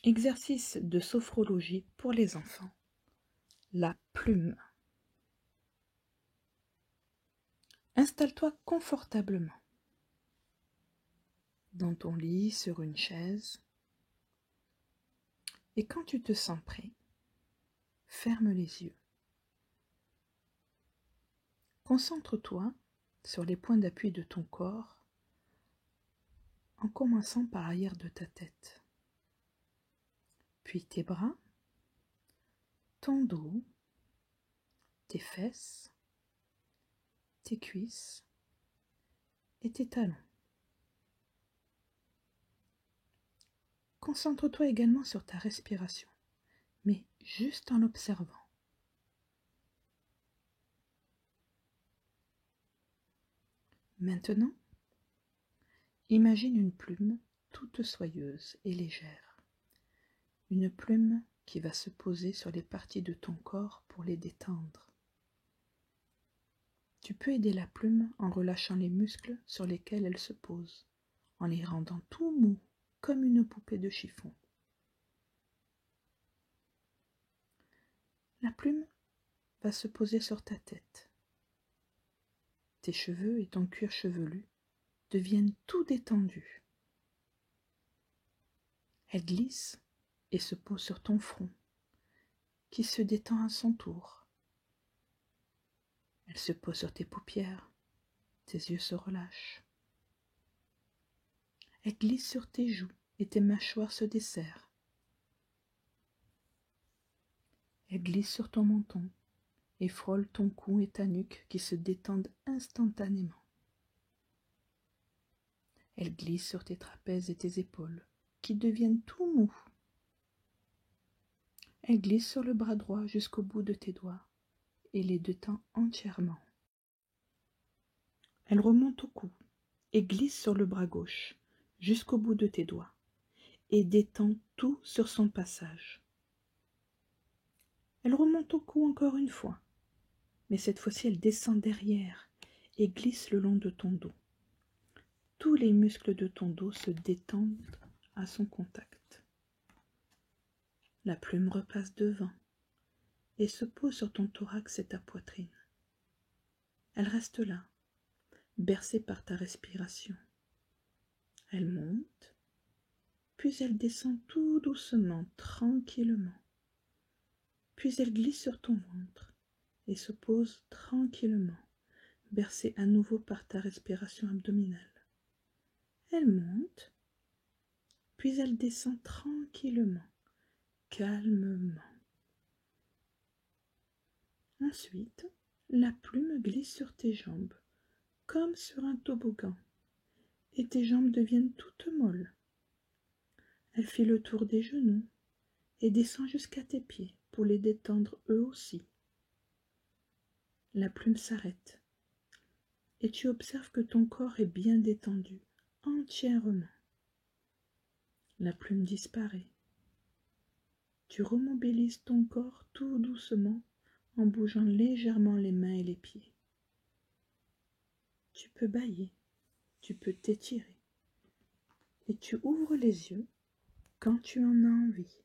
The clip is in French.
Exercice de sophrologie pour les enfants. La plume. Installe-toi confortablement dans ton lit, sur une chaise. Et quand tu te sens prêt, ferme les yeux. Concentre-toi sur les points d'appui de ton corps en commençant par l'arrière de ta tête. Puis tes bras, ton dos, tes fesses, tes cuisses et tes talons. Concentre-toi également sur ta respiration, mais juste en l'observant. Maintenant, imagine une plume toute soyeuse et légère. Une plume qui va se poser sur les parties de ton corps pour les détendre. Tu peux aider la plume en relâchant les muscles sur lesquels elle se pose, en les rendant tout mous, comme une poupée de chiffon. La plume va se poser sur ta tête. Tes cheveux et ton cuir chevelu deviennent tout détendus. Elle glisse et se pose sur ton front, qui se détend à son tour. Elle se pose sur tes paupières, tes yeux se relâchent. Elle glisse sur tes joues et tes mâchoires se desserrent. Elle glisse sur ton menton et frôle ton cou et ta nuque qui se détendent instantanément. Elle glisse sur tes trapèzes et tes épaules, qui deviennent tout mous. Elle glisse sur le bras droit jusqu'au bout de tes doigts et les détend entièrement. Elle remonte au cou et glisse sur le bras gauche jusqu'au bout de tes doigts et détend tout sur son passage. Elle remonte au cou encore une fois, mais cette fois-ci elle descend derrière et glisse le long de ton dos. Tous les muscles de ton dos se détendent à son contact. La plume repasse devant et se pose sur ton thorax et ta poitrine. Elle reste là, bercée par ta respiration. Elle monte, puis elle descend tout doucement, tranquillement. Puis elle glisse sur ton ventre et se pose tranquillement, bercée à nouveau par ta respiration abdominale. Elle monte, puis elle descend tranquillement, calmement. Ensuite, la plume glisse sur tes jambes, comme sur un toboggan, et tes jambes deviennent toutes molles. Elle fait le tour des genoux et descend jusqu'à tes pieds pour les détendre eux aussi. La plume s'arrête et tu observes que ton corps est bien détendu, entièrement. La plume disparaît. Tu remobilises ton corps tout doucement en bougeant légèrement les mains et les pieds. Tu peux bâiller, tu peux t'étirer et tu ouvres les yeux quand tu en as envie.